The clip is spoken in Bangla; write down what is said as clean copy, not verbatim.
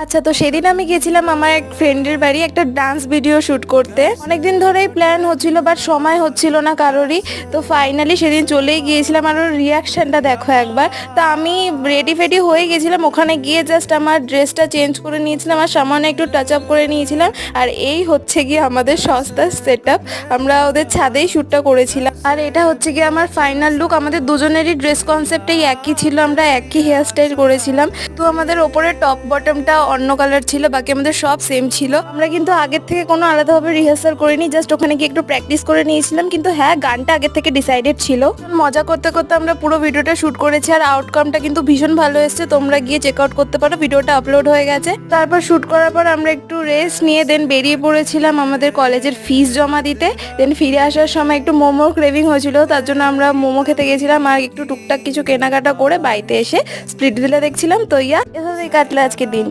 আচ্ছা, তো সেদিন আমি গেছিলাম আমার এক ফ্রেন্ডের বাড়ি একটা ডান্স ভিডিও শুট করতে। অনেকদিন ধরেই প্ল্যান হচ্ছিল বাট সময় হচ্ছিল না কারোরই। তো ফাইনালি সেদিন চলেই গিয়েছিলাম, আর ওর রিয়াকশনটা দেখো একবার। তো আমি রেডি ফেডি হয়ে গেছিলাম, ওখানে গিয়ে জাস্ট আমার ড্রেসটা চেঞ্জ করে নিয়েছিলাম আর সামান্য একটু টাচ আপ করে নিয়েছিলাম। আর এই হচ্ছে গিয়ে আমাদের সস্তার সেট আপ। আমরা ওদের ছাদেই শ্যুটটা করেছিলাম, আর এটা হচ্ছে গিয়ে আমার ফাইনাল লুক। আমাদের দুজনেরই ড্রেস কনসেপ্টটাই একই ছিল, আমরা একই হেয়ার স্টাইল করেছিলাম। তো আমাদের ওপরে টপ বটমটা অন্য কালার ছিল, বাকি আমাদের সব সেম ছিল। আমরা কিন্তু আগের থেকে কোনো আলাদাভাবে রিহার্সাল করিনি, জাস্ট ওখানে গিয়ে একটু প্র্যাকটিস করে নিয়েছিলাম। কিন্তু হ্যাঁ, গানটা আগের থেকে ডিসাইডেড ছিল। মজা করতে করতে আমরা পুরো ভিডিওটা শুট করেছি, আর আউটকামটা কিন্তু ভীষণ ভালো এসেছে। তোমরা গিয়ে চেক আউট করতে পারো, ভিডিওটা আপলোড হয়ে গেছে। তারপর শুট করার পর আমরা একটু রেস্ট নিয়ে দেন বেরিয়ে পড়েছিলাম আমাদের কলেজের ফিস জমা দিতে। দেন ফিরে আসার সময় একটু মোমোর ক্রেভিং হয়েছিল, তার জন্য আমরা মোমো খেতে গেছিলাম আর একটু টুকটাক কিছু কেনাকাটা করে বাড়িতে এসে স্প্লিট ভিলা দেখছিলাম। তো এভাবেই কাটলো আজকের দিন।